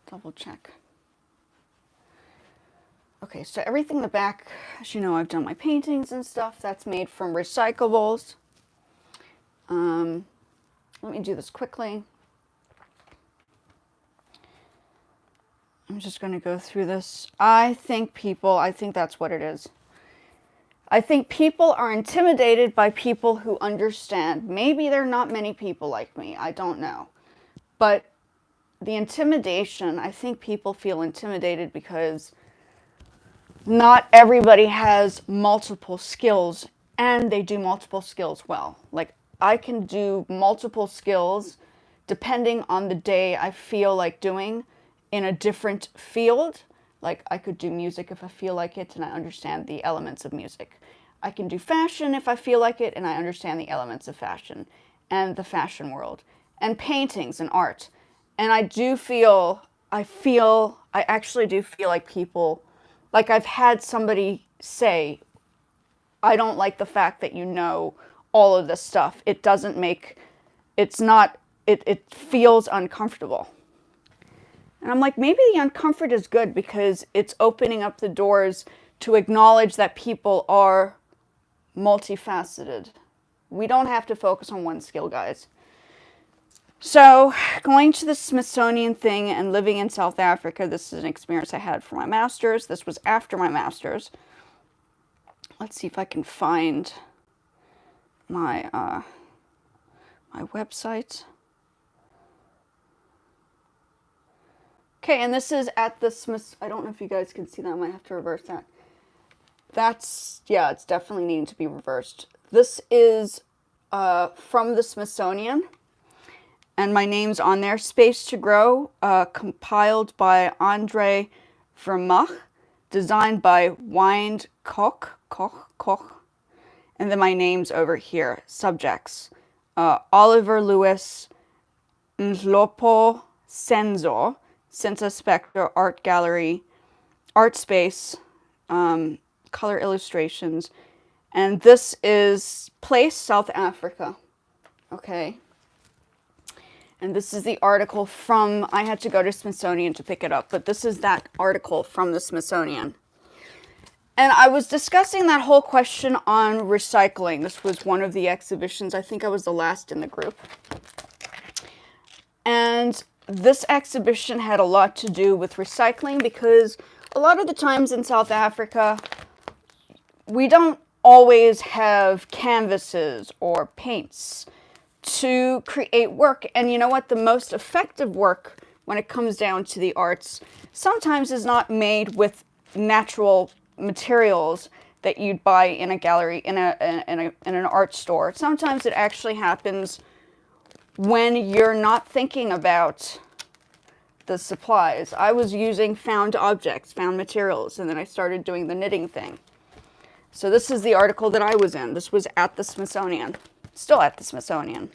double check. Okay, so everything in the back, as you know, I've done my paintings and stuff. That's made from recyclables. Let me do this quickly. I'm just going to go through this. I think that's what it is. I think people are intimidated by people who understand. Maybe there are not many people like me. I don't know. But the intimidation, I think people feel intimidated because not everybody has multiple skills and they do multiple skills well. Like, I can do multiple skills depending on the day I feel like doing in a different field. Like, I could do music if I feel like it and I understand the elements of music. I can do fashion if I feel like it and I understand the elements of fashion and the fashion world. And paintings and art. And I actually do feel like people, like I've had somebody say, I don't like the fact that you know all of this stuff. It feels uncomfortable. And I'm like, maybe the uncomfort is good because it's opening up the doors to acknowledge that people are multifaceted. We don't have to focus on one skill, guys. So, going to the Smithsonian thing and living in South Africa, this is an experience I had for my master's. This was after my master's. Let's see if I can find my my website. Okay, and this is at the Smith. I don't know if you guys can see that. I might have to reverse that. Yeah, it's definitely needing to be reversed. This is from the Smithsonian, and my name's on there. Space to Grow, compiled by Andre Vermach, designed by Wind Koch, and then my name's over here. Subjects: Oliver Lewis, Ndlopo Senzo, Senza Spectra Art Gallery, Art Space, color illustrations, and this is Place, South Africa. Okay. And this is the article from, I had to go to Smithsonian to pick it up, but this is that article from the Smithsonian. And I was discussing that whole question on recycling. This was one of the exhibitions. I think I was the last in the group. And this exhibition had a lot to do with recycling because a lot of the times in South Africa, we don't always have canvases or paints to create work. And you know what? The most effective work when it comes down to the arts sometimes is not made with natural materials that you'd buy in a gallery, in an art store. Sometimes it actually happens when you're not thinking about the supplies. I was using found objects, found materials, and then I started doing the knitting thing. So this is the article that I was in. This was at the Smithsonian. Still at the Smithsonian.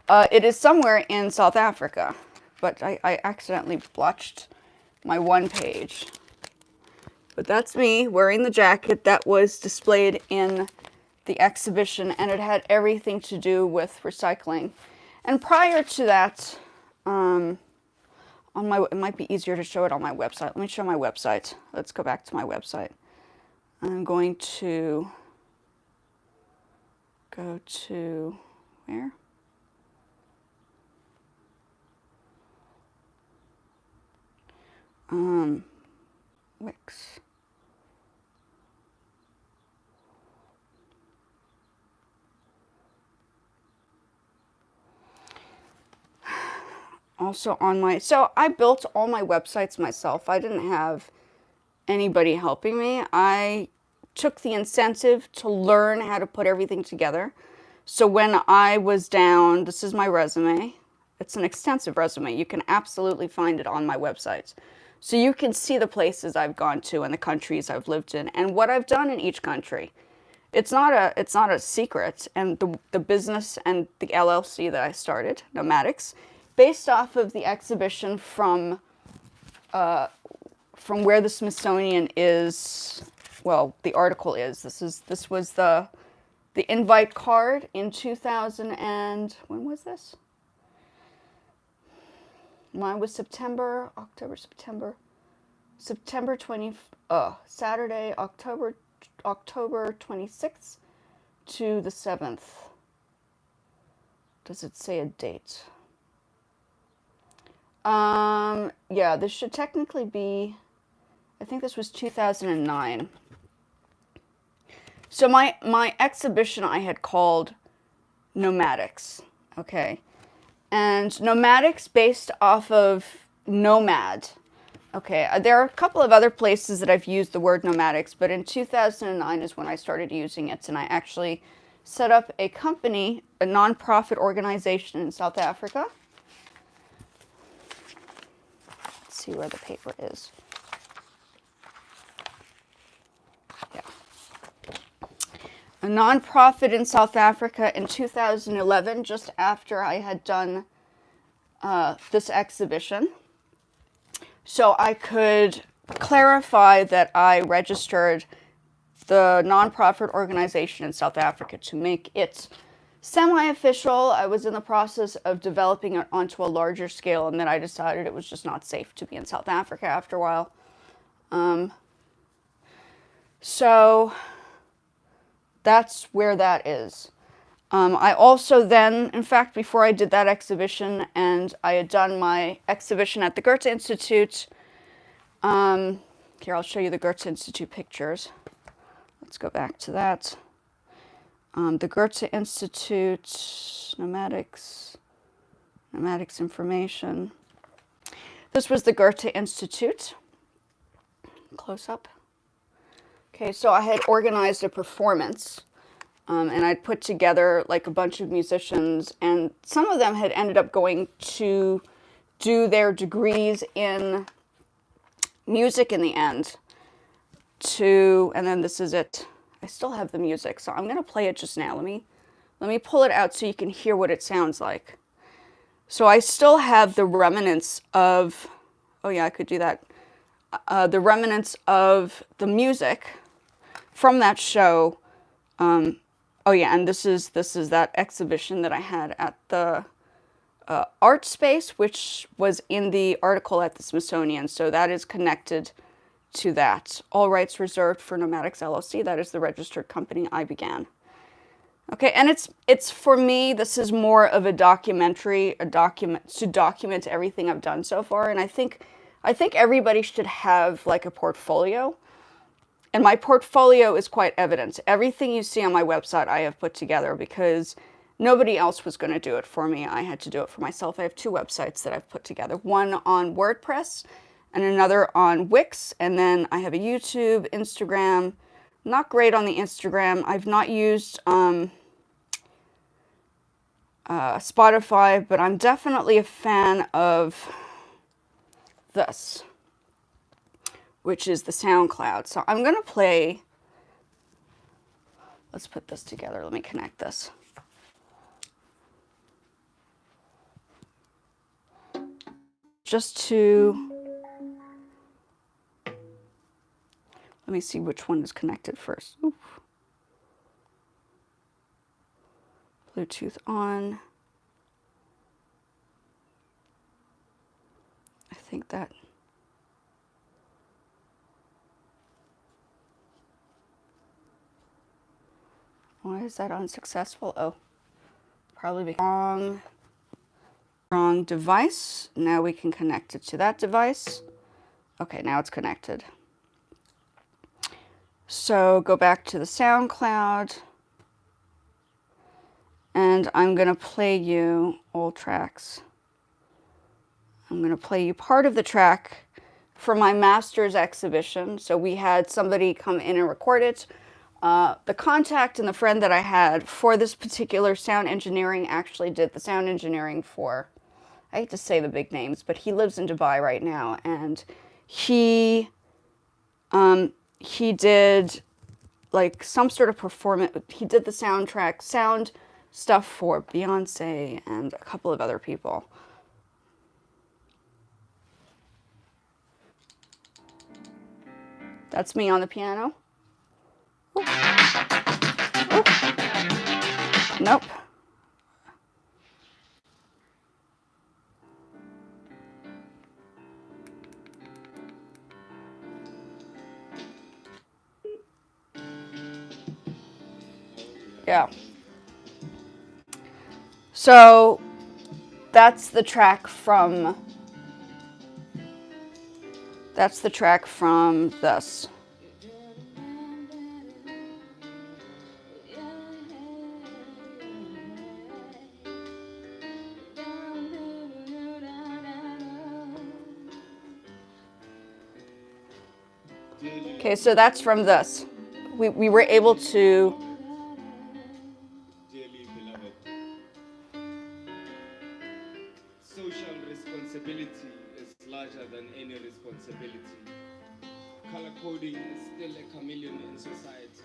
It is somewhere in South Africa, but I accidentally blotched my one page. But that's me wearing the jacket that was displayed in the exhibition, and it had everything to do with recycling. And prior to that, it might be easier to show it on my website. Let me show my website. Let's go back to my website. I'm going to go to where? Wix. Also on my, so I built all my websites myself. I didn't have anybody helping me. I took the incentive to learn how to put everything together. So when I was down, this is my resume. It's an extensive resume. You can absolutely find it on my website. So you can see the places I've gone to and the countries I've lived in and what I've done in each country. It's not a secret. And the business and the LLC that I started, Nomadics, based off of the exhibition from where the Smithsonian is, well, the article is. This was the invite card in 2000 and when was this? Mine was September 20, Saturday, October 26th to the 7th. Does it say a date? Yeah, this should technically be, I think this was 2009. So my exhibition I had called Nomadics, okay? And Nomadics based off of Nomad. Okay, there are a couple of other places that I've used the word nomadics, but in 2009 is when I started using it, and I actually set up a company, a non-profit organization in South Africa. Let's see where the paper is. Yeah. A non-profit in South Africa in 2011, just after I had done this exhibition. So I could clarify that I registered the nonprofit organization in South Africa to make it semi-official. I was in the process of developing it onto a larger scale, and then I decided it was just not safe to be in South Africa after a while. So that's where that is. I also then, in fact, before I did that exhibition and I had done my exhibition at the Goethe Institute, here I'll show you the Goethe Institute pictures. Let's go back to that. The Goethe Institute, Nomadics information. This was the Goethe Institute. Close up. Okay, so I had organized a performance. And I'd put together like a bunch of musicians, and some of them had ended up going to do their degrees in music in the end. And then this is it. I still have the music, so I'm going to play it just now. Let me pull it out so you can hear what it sounds like. So I still have the remnants of, oh yeah, I could do that. The remnants of the music from that show. Oh yeah, and this is that exhibition that I had at the art space, which was in the article at the Smithsonian. So that is connected to that. All rights reserved for Nomadics LLC. That is the registered company I began. Okay, and it's for me, this is more of a documentary, to document everything I've done so far. And I think everybody should have like a portfolio. And my portfolio is quite evident. Everything you see on my website I have put together because nobody else was going to do it for me. I had to do it for myself. I have two websites that I've put together. One on WordPress and another on Wix. And then I have a YouTube, Instagram. Not great on the Instagram. I've not used Spotify, but I'm definitely a fan of this, which is the SoundCloud. So I'm going to play, let's put this together. Let me connect this. Just to, let me see which one is connected first. Oof. Bluetooth on. I think that. Why is that unsuccessful? Oh, probably because wrong device. Now we can connect it to that device. Okay, now it's connected. So go back to the SoundCloud. And I'm going to play you all tracks. I'm going to play you part of the track for my master's exhibition. So we had somebody come in and record it. The contact and the friend that I had for this particular sound engineering actually did the sound engineering for, I hate to say the big names, but he lives in Dubai right now, and he did like some sort of performance. He did the soundtrack, sound stuff for Beyonce and a couple of other people. That's me on the piano. Ooh. Ooh. Nope. Yeah. So that's the track from this. Okay, so that's from this. We were able to. Dearly beloved, social responsibility is larger than any responsibility. Color coding is still a chameleon in society.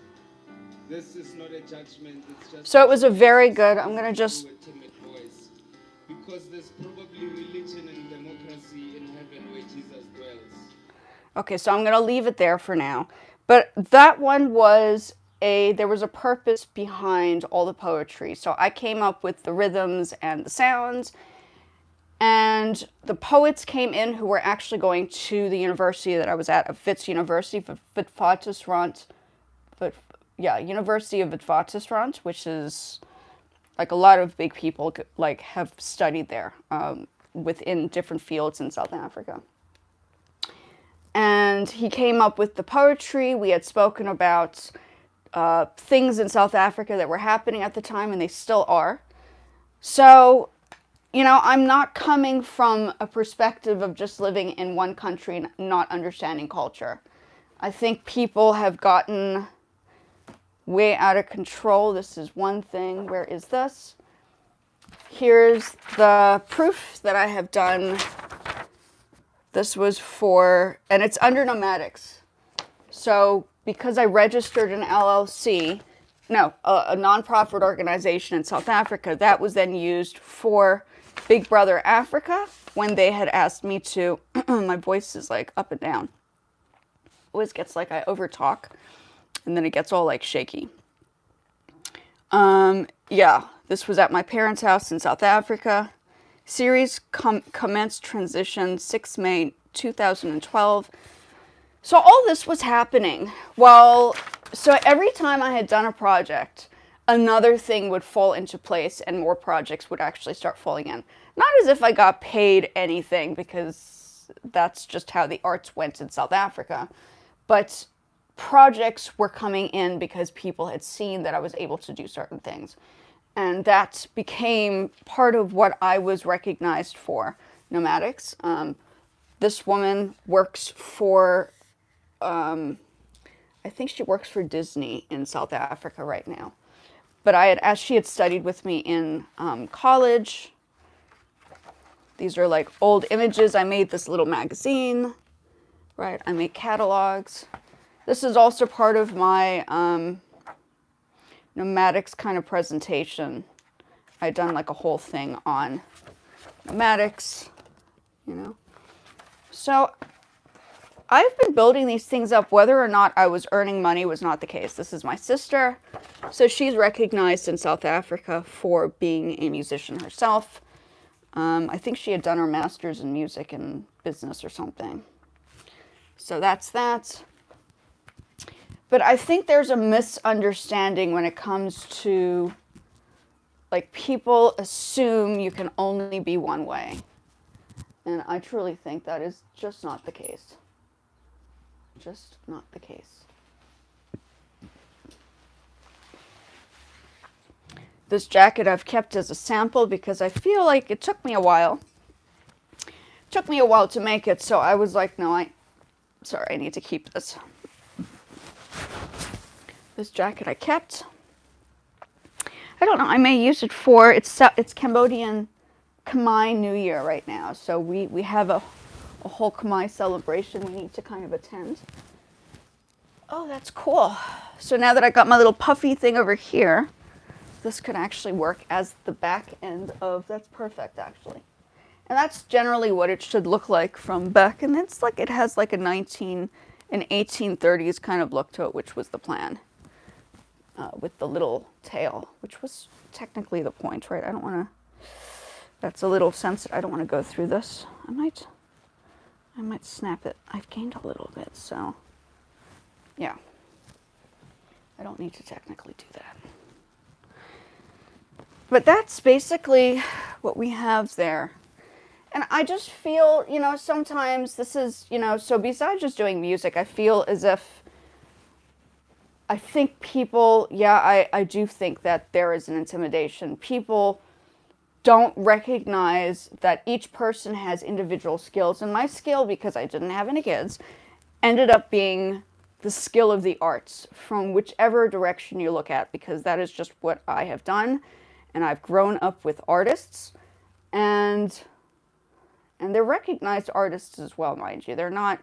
This is not a judgment, it's just So it was a very good. I'm gonna just. a timid voice. Because there's probably religion and democracy in heaven where Jesus dwells. Okay, so I'm gonna leave it there for now. But that one was there was a purpose behind all the poetry. So I came up with the rhythms and the sounds, and the poets came in who were actually going to the university that I was at Wits University, Witwatersrand, University of Witwatersrand, which is like a lot of big people like have studied there within different fields in South Africa. And he came up with the poetry. We had spoken about things in South Africa that were happening at the time, and they still are. So, you know, I'm not coming from a perspective of just living in one country and not understanding culture. I think people have gotten way out of control. This is one thing. Where is this? Here's the proof that I have done. This was for, and it's under nomadics. So because I registered an LLC, a nonprofit organization in South Africa, that was then used for Big Brother Africa when they had asked me to, my voice is like up and down. Always gets like I overtalk and then it gets all like shaky. Yeah, this was at my parents' house in South Africa. Series commenced transition 6 May 2012. So all this was happening. Well, so every time I had done a project, another thing would fall into place and more projects would actually start falling in. Not as if I got paid anything, because that's just how the arts went in South Africa. But projects were coming in because people had seen that I was able to do certain things. And that became part of what I was recognized for, nomadics. This woman works for, I think she works for Disney in South Africa right now. But as she had studied with me in college, these are like old images. I made this little magazine, right? I make catalogs. This is also part of my nomadics kind of presentation. I'd done like a whole thing on nomadics, you know. So I've been building these things up. Whether or not I was earning money was not the case. This is my sister. So she's recognized in South Africa for being a musician herself. I think she had done her master's in music and business or something. So that's that. But I think there's a misunderstanding when it comes to, like, people assume you can only be one way. And I truly think that is just not the case. Just not the case. This jacket I've kept as a sample because I feel like it took me a while. It took me a while to make it, so I was like, no, I need to keep this. This jacket I kept. I don't know, I may use it for, it's Cambodian Khmer New Year right now. So we have a whole Khmer celebration we need to kind of attend. Oh, that's cool. So now that I got my little puffy thing over here, this could actually work as the back end of, that's perfect actually. And that's generally what it should look like from back. And it's like, it has like an 1830s kind of look to it, which was the plan. With the little tail, which was technically the point, right? I don't want to, that's a little sensitive. I don't want to go through this. I might snap it. I've gained a little bit, so yeah. I don't need to technically do that. But that's basically what we have there. And I just feel, sometimes this is, so besides just doing music, I feel as if I think people, I do think that there is an intimidation. People don't recognize that each person has individual skills. And my skill, because I didn't have any kids, ended up being the skill of the arts from whichever direction you look at, because that is just what I have done. And I've grown up with artists, and they're recognized artists as well, mind you. They're not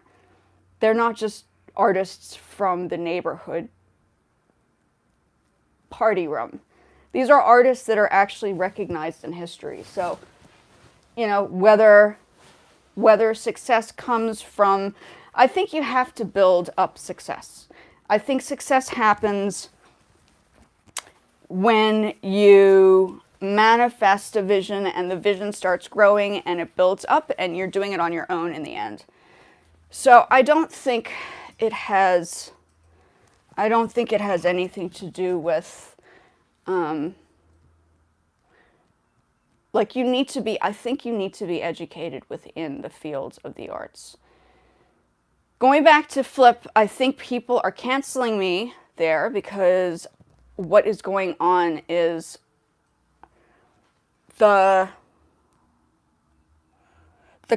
just artists from the neighborhood party room. These are artists that are actually recognized in history. So, whether success comes from, I think you have to build up success. I think success happens when you manifest a vision and the vision starts growing and it builds up and you're doing it on your own in the end. So I don't think it has anything to do with, I think you need to be educated within the fields of the arts. Going back to Flip, I think people are canceling me there because what is going on is the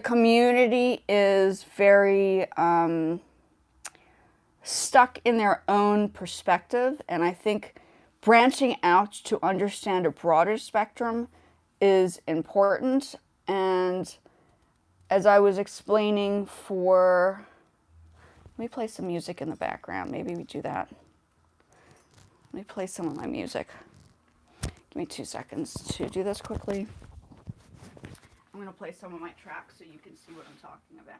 community is very stuck in their own perspective, and I think branching out to understand a broader spectrum is important. And as I was explaining let me play some music in the background. Maybe we do that. Let me play some of my music. Give me 2 seconds to do this quickly. I'm going to play some of my tracks so you can see what I'm talking about.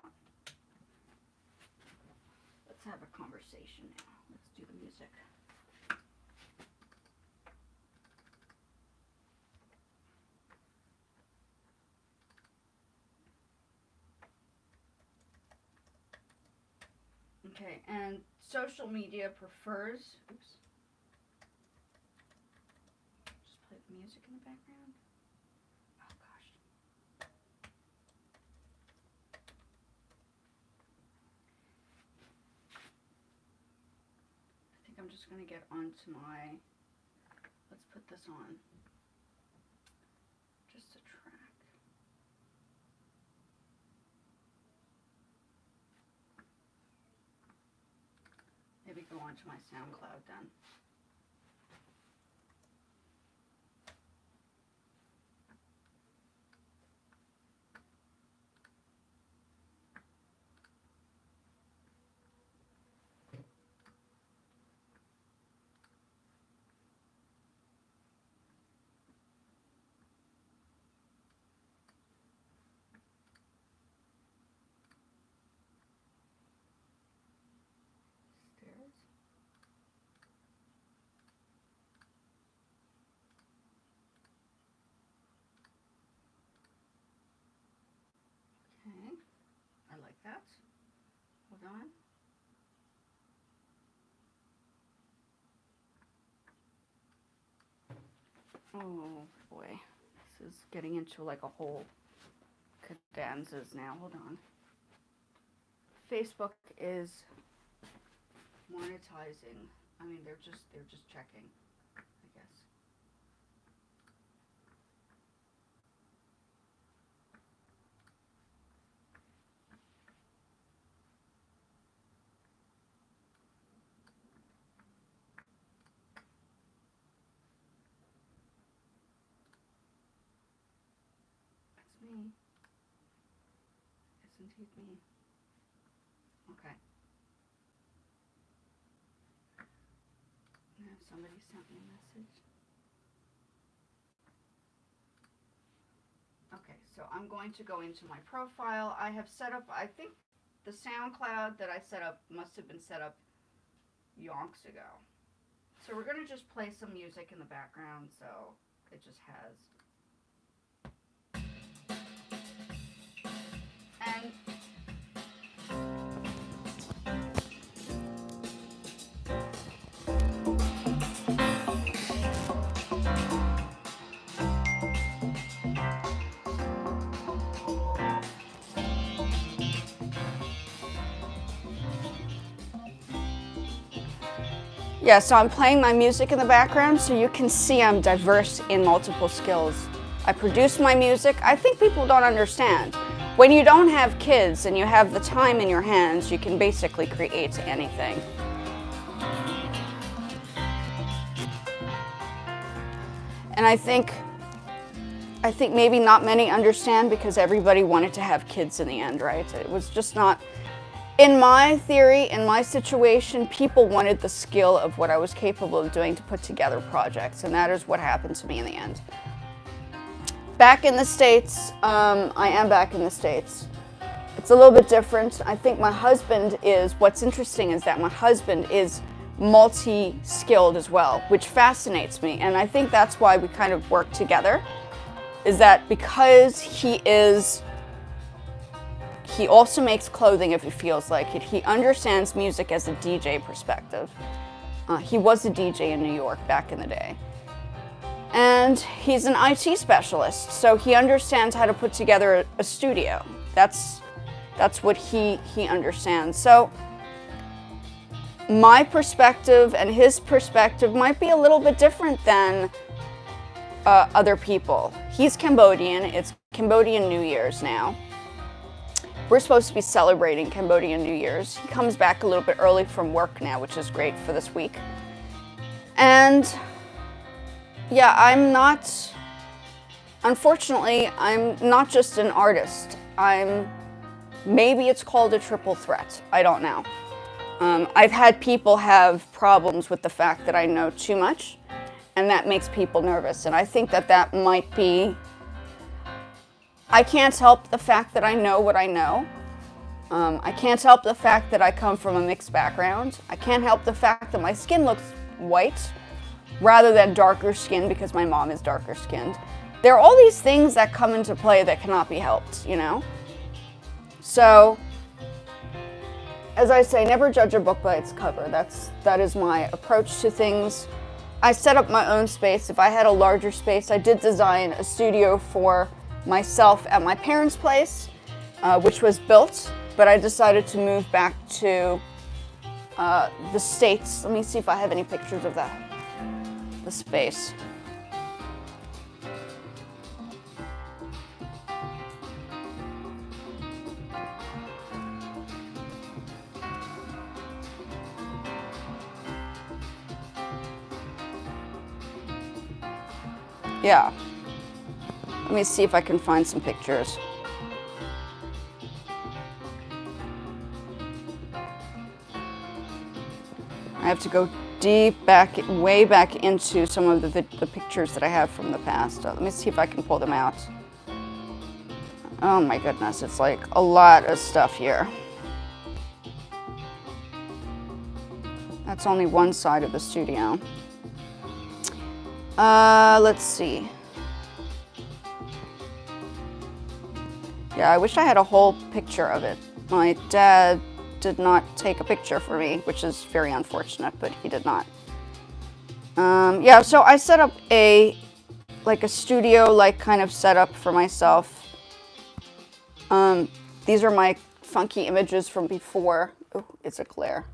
Let's have a conversation now. Let's do the music. Okay, and social media prefers, oops. Just play the music in the background. Oh gosh. I think I'm just gonna get onto let's put this on. Just a track. Maybe go onto my SoundCloud then. Okay, I like that. Hold on. Oh boy, this is getting into like a whole cadences now. Hold on. Facebook is monetizing. I mean, they're just checking, I guess. It's me. It's indeed me. Okay. Now somebody sent me a message. Okay, so I'm going to go into my profile. I have set up, I think the SoundCloud that I set up must have been set up yonks ago. So we're going to just play some music in the background so it just has. And Yeah, so I'm playing my music in the background so you can see I'm diverse in multiple skills. I produce my music. I think people don't understand. When you don't have kids and you have the time in your hands, you can basically create anything. And I think maybe not many understand because everybody wanted to have kids in the end, right? It was just not, in my theory, in my situation, people wanted the skill of what I was capable of doing to put together projects, and that is what happened to me in the end. Back in the States, I am back in the States. It's a little bit different. I think my husband what's interesting is that my husband is multi-skilled as well, which fascinates me, and I think that's why we kind of work together, is that because he also makes clothing if he feels like it. He understands music as a DJ perspective. He was a DJ in New York back in the day. And he's an IT specialist, so he understands how to put together a studio. That's what he understands. So my perspective and his perspective might be a little bit different than other people. He's Cambodian. It's Cambodian New Year's now. We're supposed to be celebrating Cambodian New Year's. He comes back a little bit early from work now, which is great for this week. And yeah, unfortunately, I'm not just an artist. Maybe it's called a triple threat. I don't know. I've had people have problems with the fact that I know too much, and that makes people nervous. And I think that might be, I can't help the fact that I know what I know. I can't help the fact that I come from a mixed background. I can't help the fact that my skin looks white rather than darker skin because my mom is darker skinned. There are all these things that come into play that cannot be helped, you know? So, as I say, never judge a book by its cover. That is my approach to things. I set up my own space. If I had a larger space, I did design a studio for myself at my parents' place, which was built, but I decided to move back to the States. Let me see if I have any pictures of the space. Yeah. Let me see if I can find some pictures. I have to go way back into some of the pictures that I have from the past. Let me see if I can pull them out. Oh my goodness, it's like a lot of stuff here. That's only one side of the studio. Let's see. Yeah, I wish I had a whole picture of it. My dad did not take a picture for me, which is very unfortunate, but he did not. Yeah, so I set up a studio-like kind of setup for myself. These are my funky images from before. Oh, it's a glare.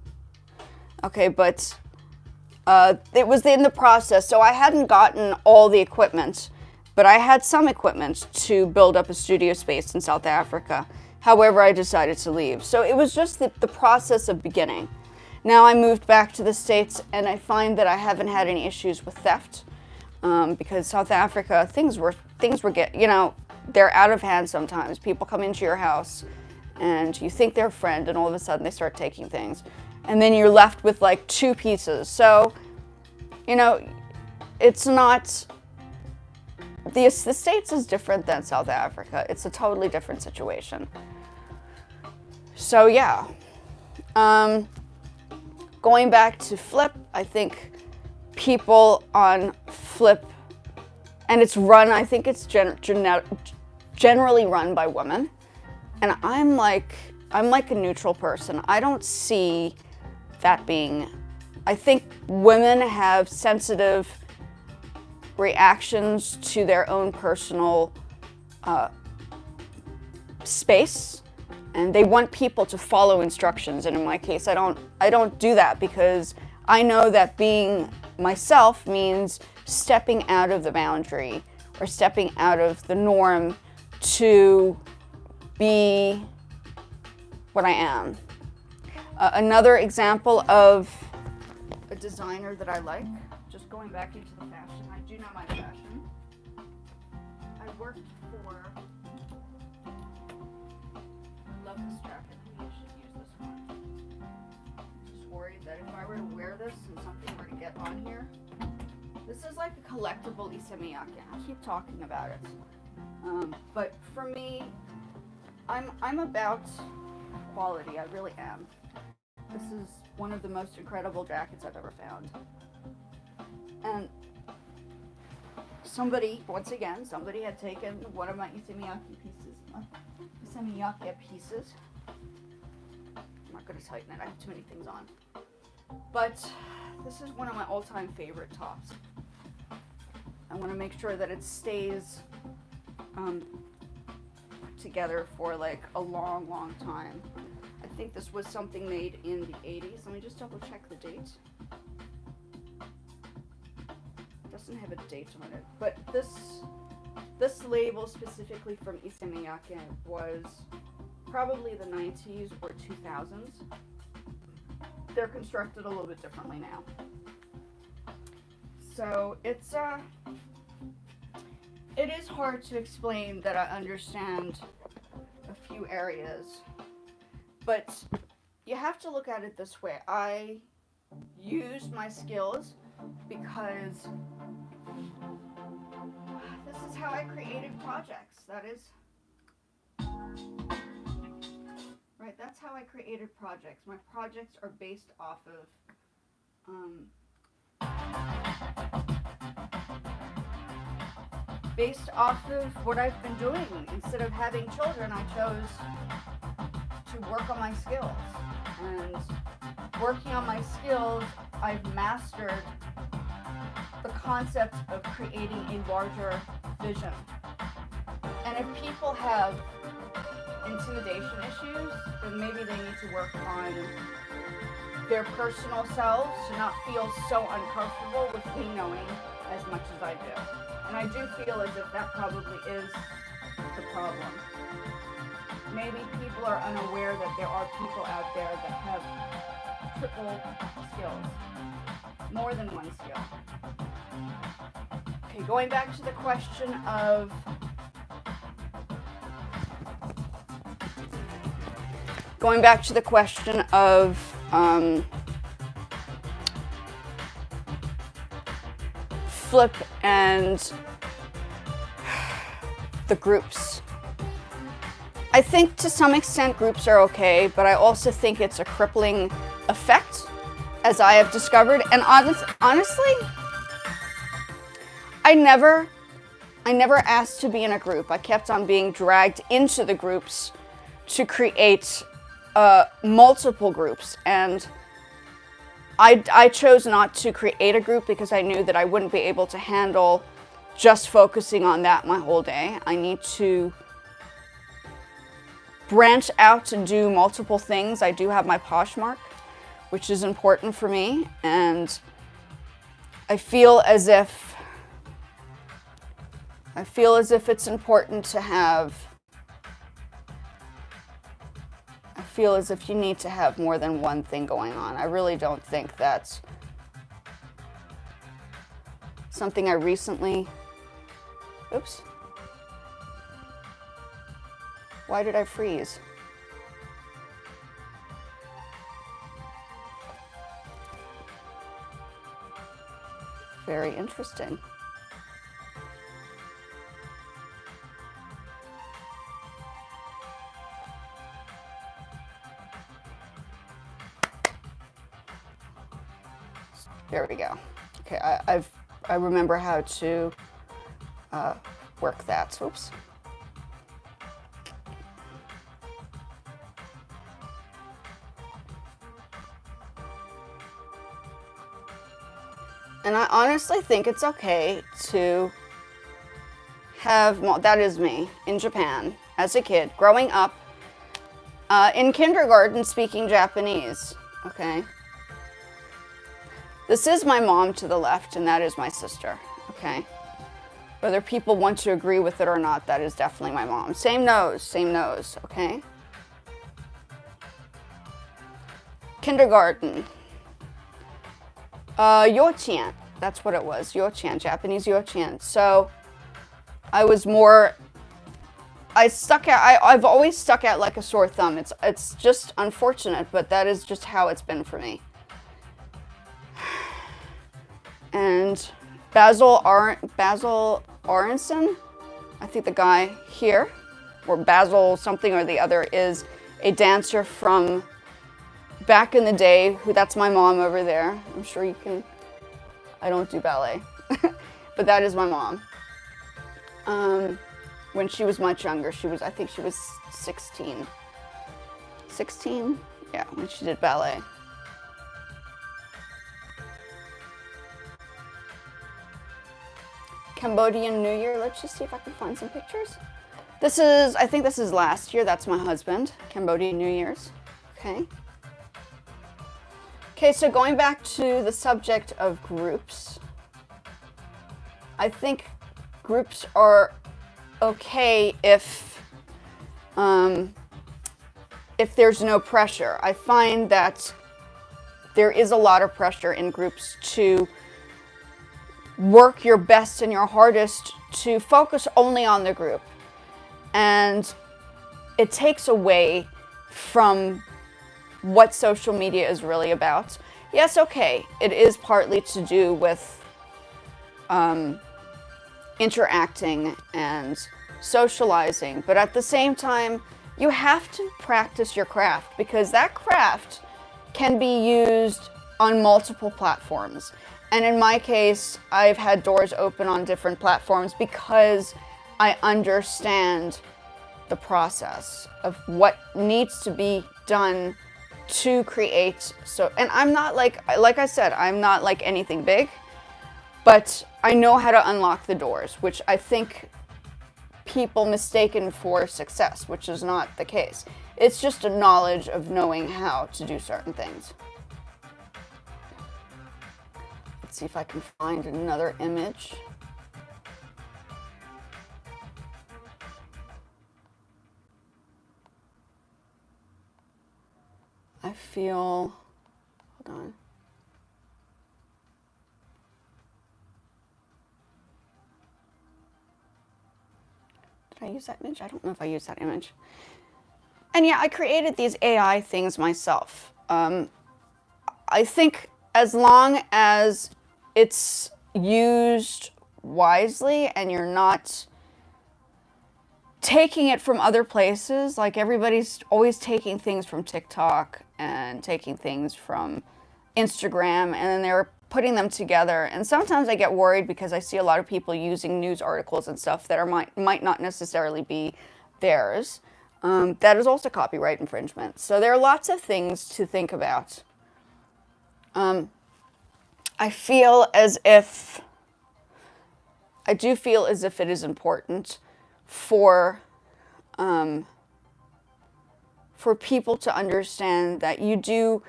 Okay, but it was in the process, so I hadn't gotten all the equipment, but I had some equipment to build up a studio space in South Africa. However, I decided to leave. So it was just the process of beginning. Now I moved back to the States, and I find that I haven't had any issues with theft because South Africa, things were they're out of hand sometimes. People come into your house, and you think they're a friend, and all of a sudden they start taking things. And then you're left with like 2 pieces. So, it's not, the States is different than South Africa. It's a totally different situation. So yeah, going back to Flip, I think people on Flip, and it's run, I think it's generally run by women. And I'm like a neutral person. I don't see that being, I think women have sensitive reactions to their own personal space, and they want people to follow instructions. And in my case, I don't do that because I know that being myself means stepping out of the boundary or stepping out of the norm to be what I am. Another example of a designer that I like, just going back into the fashion, I do know my fashion. I worked for, I love this jacket, maybe I should use this one. I'm just worried that if I were to wear this and something were to get on here, this is like a collectible isemiyake. I keep talking about it. But for me, I'm about quality, I really am. This is one of the most incredible jackets I've ever found. And somebody, once again, somebody had taken one of my isemiyake pieces. I'm not going to tighten it, I have too many things on. But this is one of my all-time favorite tops. I want to make sure that it stays together for like a long, long time. I think this was something made in the 80s. Let me just double check the date. It doesn't have a date on it, but this label specifically from isemiyake was probably the 90s or 2000s. They're constructed a little bit differently now. So it is hard to explain that I understand a few areas, but you have to look at it this way. I use my skills because this is how I created projects. That is, right, that's how I created projects. My projects are based off of what I've been doing. Instead of having children, I chose to work on my skills. And working on my skills, I've mastered the concept of creating a larger vision. And if people have intimidation issues, then maybe they need to work on their personal selves to not feel so uncomfortable with me knowing as much as I do. And I do feel as if that probably is the problem. Maybe people are unaware that there are people out there that have triple skills, more than one skill. Okay, going back to the question of flip and the groups. I think to some extent groups are okay, but I also think it's a crippling effect, as I have discovered. And honestly, I never asked to be in a group. I kept on being dragged into the groups to create multiple groups, and I chose not to create a group because I knew that I wouldn't be able to handle just focusing on that my whole day. I need to branch out and do multiple things. I do have my Poshmark, which is important for me, and I feel as if it's important to have, I feel as if you need to have more than one thing going on. I really don't think that's something I recently, oops. Why did I freeze? Very interesting. There we go. Okay, I remember how to work that. Oops. And I honestly think it's okay to have, well, that is me in Japan as a kid, growing up in kindergarten speaking Japanese, okay? This is my mom to the left, and that is my sister, okay? Whether people want to agree with it or not, that is definitely my mom. Same nose, okay? Kindergarten. Yochien, that's what it was, Yochien, Japanese Yochien. So, I was more, I've always stuck out like a sore thumb. It's just unfortunate, but that is just how it's been for me. And Basil Aronson, I think the guy here, or Basil something or the other, is a dancer from back in the day. That's my mom over there. I'm sure you can, I don't do ballet, but that is my mom. When she was much younger, I think she was 16. 16? Yeah, when she did ballet. Cambodian New Year. Let's just see if I can find some pictures. I think this is last year. That's my husband. Cambodian New Year's. Okay. Okay, so going back to the subject of groups. I think groups are okay if there's no pressure. I find that there is a lot of pressure in groups to work your best and your hardest to focus only on the group. And it takes away from what social media is really about. Yes, okay, it is partly to do with interacting and socializing, but at the same time, you have to practice your craft, because that craft can be used on multiple platforms. And in my case, I've had doors open on different platforms because I understand the process of what needs to be done to create. And I'm not like I said, I'm not like anything big, but I know how to unlock the doors, which I think people mistaken for success, which is not the case. It's just a knowledge of knowing how to do certain things. Let's see if I can find another image. I feel, hold on. Did I use that image? I don't know if I used that image. And yeah, I created these AI things myself. I think as long as it's used wisely and you're not taking it from other places, like everybody's always taking things from TikTok and taking things from Instagram, and then they're putting them together. And sometimes I get worried because I see a lot of people using news articles and stuff that might not necessarily be theirs. That is also copyright infringement. So there are lots of things to think about. I do feel as if it is important for people to understand that you do,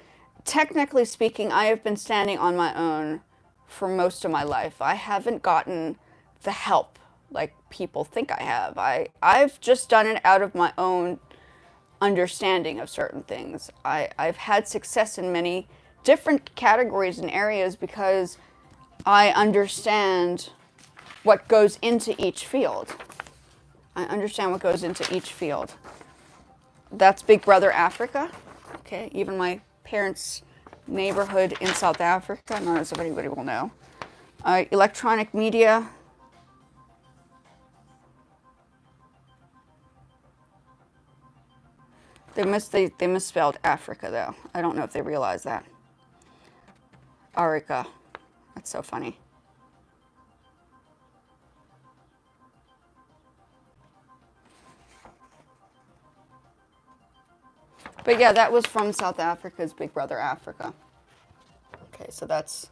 technically speaking, I have been standing on my own for most of my life. I haven't gotten the help like people think I have. I've just done it out of my own understanding of certain things. I've had success in many different categories and areas because I understand what goes into each field. I understand what goes into each field. That's Big Brother Africa. Okay, even my parents' neighborhood in South Africa, not as if anybody will know. Electronic media. They misspelled Africa though. I don't know if they realize that. Arica. That's so funny. But yeah, that was from South Africa's Big Brother Africa. Okay, so that's...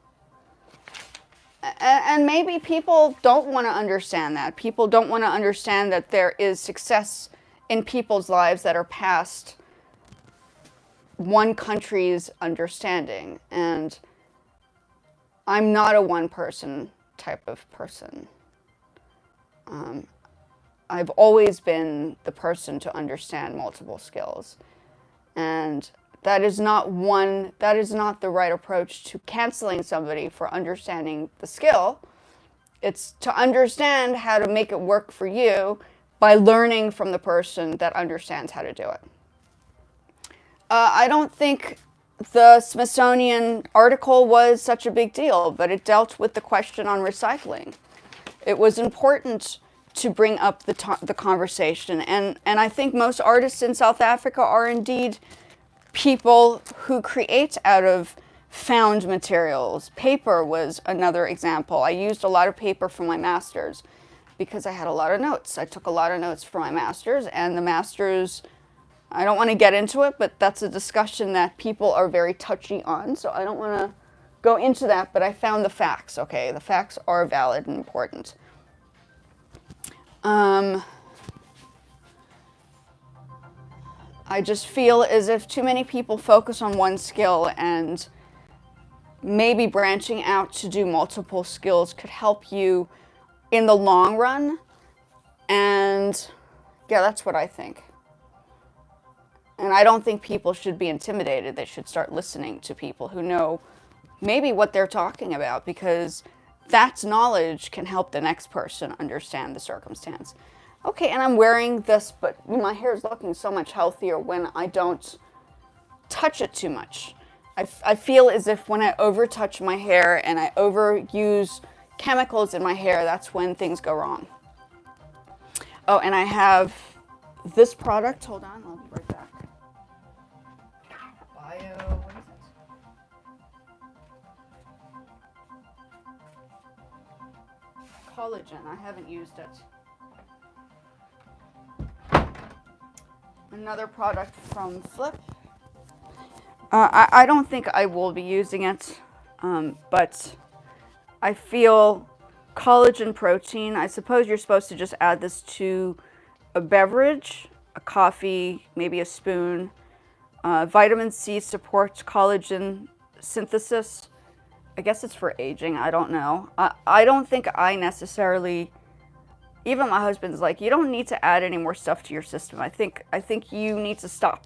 And maybe people don't want to understand that. People don't want to understand that there is success in people's lives that are past one country's understanding. And I'm not a one-person type of person. I've always been the person to understand multiple skills. And that is not the right approach to canceling somebody for understanding the skill. It's to understand how to make it work for you by learning from the person that understands how to do it. I don't think the Smithsonian article was such a big deal, but it dealt with the question on recycling. It was important to bring up the conversation. And I think most artists in South Africa are indeed people who create out of found materials. Paper was another example. I used a lot of paper for my master's because I had a lot of notes. I took a lot of notes for my master's, and the master's, I don't want to get into it, but that's a discussion that people are very touchy on, so I don't want to go into that, but I found the facts, okay? The facts are valid and important. I just feel as if too many people focus on one skill, and maybe branching out to do multiple skills could help you in the long run. And yeah, that's what I think. And I don't think people should be intimidated. They should start listening to people who know maybe what they're talking about, because that knowledge can help the next person understand the circumstance. Okay, and I'm wearing this, but my hair is looking so much healthier when I don't touch it too much. I feel as if when I over-touch my hair and I overuse chemicals in my hair, that's when things go wrong. Oh, and I have this product. Hold on, I'll be right back. What is it? Collagen. I haven't used it. Another product from Flip. I don't think I will be using it, but I feel collagen protein. I suppose you're supposed to just add this to a beverage, a coffee, maybe a spoon. Vitamin C supports collagen synthesis. I guess it's for aging. I don't know. I don't think I necessarily... Even my husband's like, you don't need to add any more stuff to your system. I think you need to stop.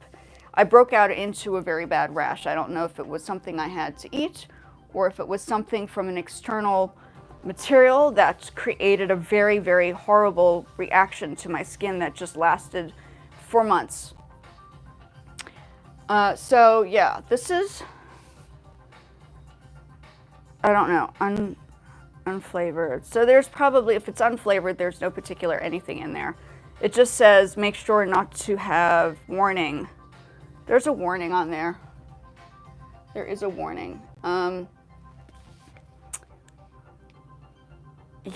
I broke out into a very bad rash. I don't know if it was something I had to eat or if it was something from an external material that created a very, very horrible reaction to my skin that just lasted for months. So yeah, this is, I don't know, unflavored. So there's probably, if it's unflavored, there's no particular anything in there. It just says make sure not to have warning. There's a warning on there. There is a warning.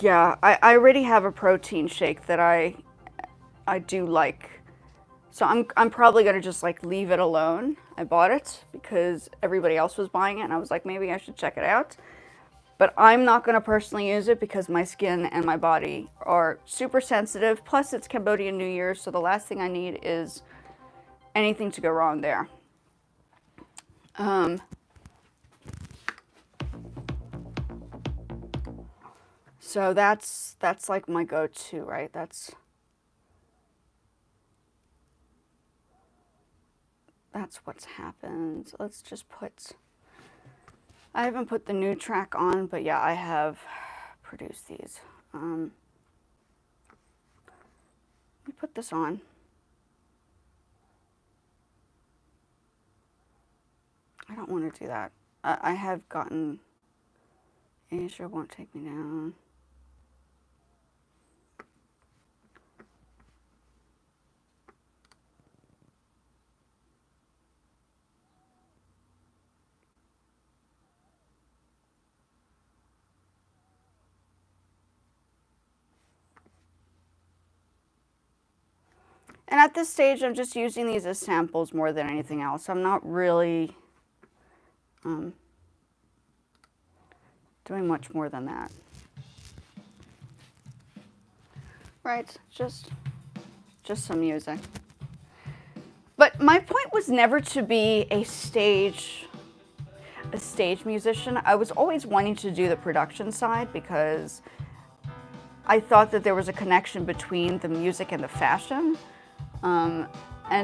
Yeah, I already have a protein shake that I do like. So I'm probably gonna just like leave it alone. I bought it because everybody else was buying it and I was like, maybe I should check it out. But I'm not going to personally use it because my skin and my body are super sensitive. Plus, it's Cambodian New Year, so the last thing I need is anything to go wrong there. So that's like my go-to, right? That's what's happened. Let's just put... I haven't put the new track on, but yeah, I have produced these. Let me put this on. I don't want to do that. I have gotten... Asia won't take me down. And at this stage, I'm just using these as samples more than anything else. I'm not really doing much more than that. Right, just some music. But my point was never to be a stage. a stage musician. I was always wanting to do the production side because I thought that there was a connection between the music and the fashion. And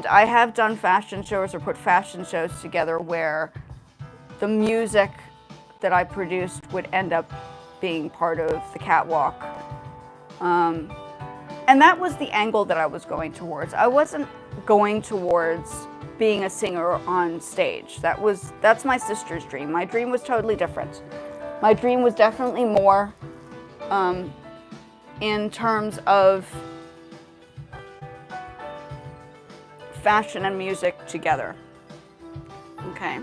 I have done fashion shows or put fashion shows together where the music that I produced would end up being part of the catwalk. And that was the angle that I was going towards. I wasn't going towards being a singer on stage. That's my sister's dream. My dream was totally different. My dream was definitely more in terms of fashion and music together. Okay.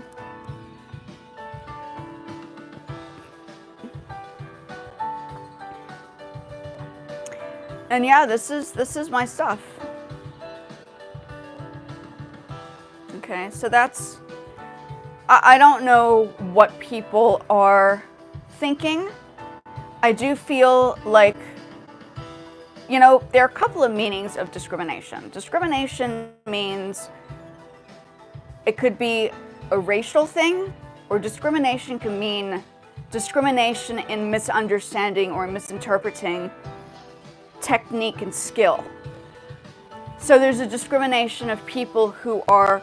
And yeah, this is my stuff. Okay, so that's, I don't know what people are thinking. I do feel like, you know, there are a couple of meanings of discrimination. Discrimination means it could be a racial thing, or discrimination can mean discrimination in misunderstanding or misinterpreting technique and skill. So there's a discrimination of people who are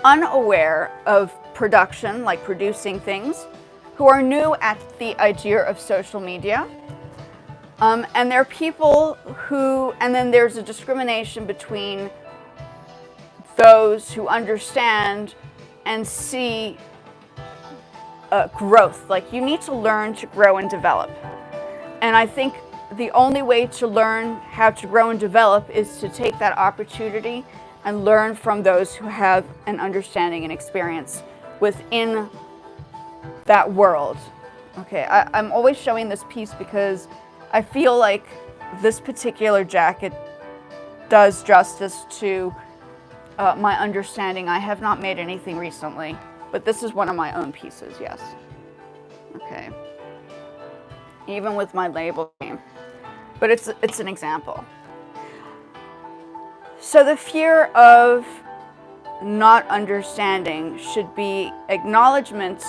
unaware of production, like producing things, who are new at the idea of social media. And there are people who, and then there's a discrimination between those who understand and see growth. Like, you need to learn to grow and develop. And I think the only way to learn how to grow and develop is to take that opportunity and learn from those who have an understanding and experience within that world. Okay, I'm always showing this piece because I feel like this particular jacket does justice to my understanding. I have not made anything recently, but this is one of my own pieces, yes. Okay. Even with my label name. But it's an example. So the fear of not understanding should be acknowledgement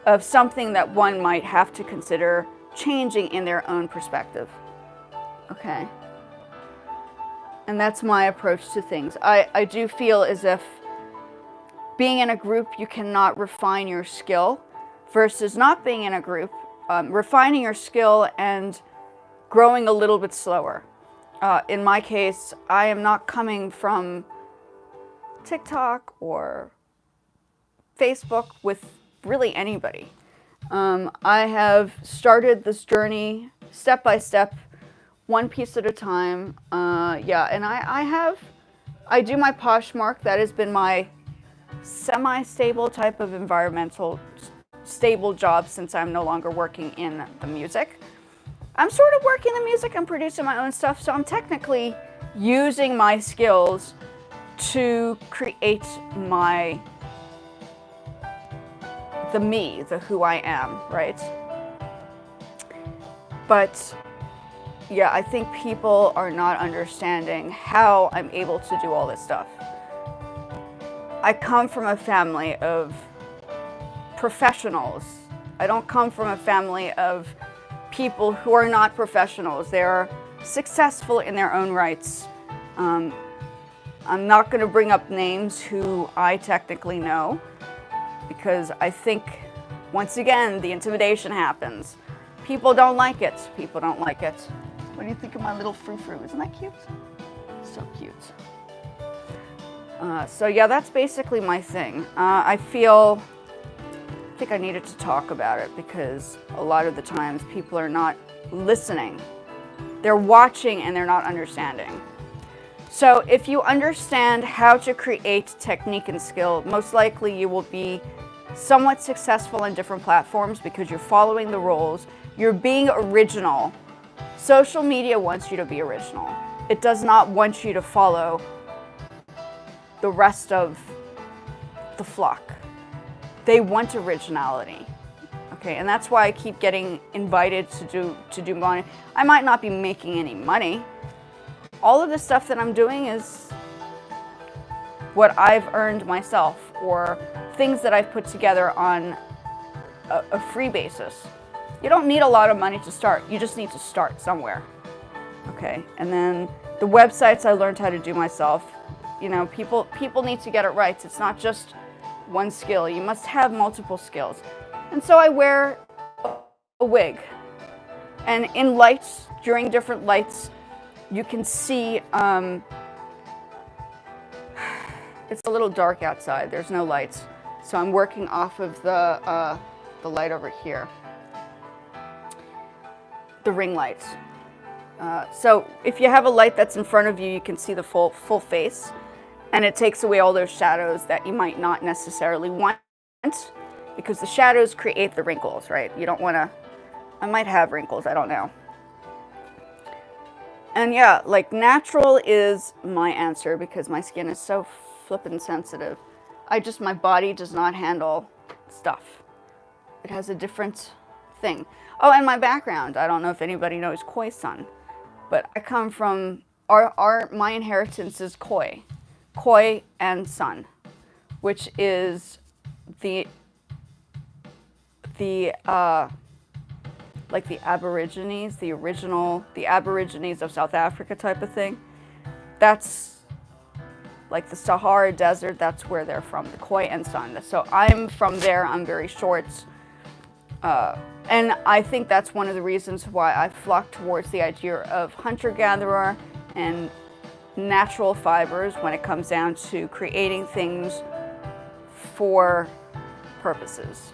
of something that one might have to consider changing in their own perspective. Okay. And that's my approach to things. I do feel as if being in a group, you cannot refine your skill versus not being in a group, refining your skill and growing a little bit slower. In my case, I am not coming from TikTok or Facebook with really anybody. I have started this journey step by step, one piece at a time. Yeah, and I do my Poshmark. That has been my semi-stable type of environmental stable job since I'm no longer working in the music. I'm sort of working the music, I'm producing my own stuff, so I'm technically using my skills to create the who I am, right? But yeah, I think people are not understanding how I'm able to do all this stuff. I come from a family of professionals. I don't come from a family of people who are not professionals. They're successful in their own rights. I'm not going to bring up names who I technically know because I think, once again, the intimidation happens. People don't like it. People don't like it. What do you think of my little frou-frou? Isn't that cute? So cute. So yeah, that's basically my thing. I think I needed to talk about it because a lot of the times people are not listening. They're watching and they're not understanding. So if you understand how to create technique and skill, most likely you will be somewhat successful on different platforms because you're following the rules. You're being original. Social media wants you to be original. It does not want you to follow the rest of the flock. They want originality. Okay, and that's why I keep getting invited to do money. I might not be making any money. All of the stuff that I'm doing is what I've earned myself, or things that I've put together on a free basis. You don't need a lot of money to start. You just need to start somewhere. Okay, and then the websites I learned how to do myself. You know, people need to get it right. It's not just one skill. You must have multiple skills. And so I wear a wig. And in lights, during different lights, you can see, it's a little dark outside. There's no lights. So I'm working off of the light over here. The ring lights. So if you have a light that's in front of you, you can see the full face. And it takes away all those shadows that you might not necessarily want, because the shadows create the wrinkles, right? You don't want to, I might have wrinkles, I don't know. And yeah, like natural is my answer because my skin is so flippin' sensitive. My body does not handle stuff. It has a different thing. Oh, and my background, I don't know if anybody knows Khoi Sun, but I come from, my inheritance is Khoi and Sun, which is the like the Aborigines, the Aborigines of South Africa type of thing. That's like the Sahara Desert, that's where they're from, the Khoi and Sun. So I'm from there, I'm very short. And I think that's one of the reasons why I flocked towards the idea of hunter-gatherer and natural fibers when it comes down to creating things for purposes.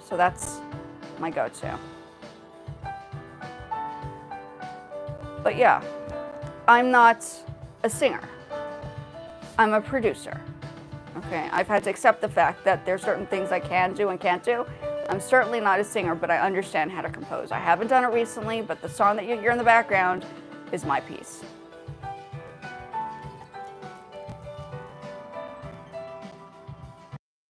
So that's my go-to. But yeah, I'm not a singer. I'm a producer. Okay, I've had to accept the fact that there's certain things I can do and can't do. I'm certainly not a singer, but I understand how to compose. I haven't done it recently, but the song that you hear in the background is my piece.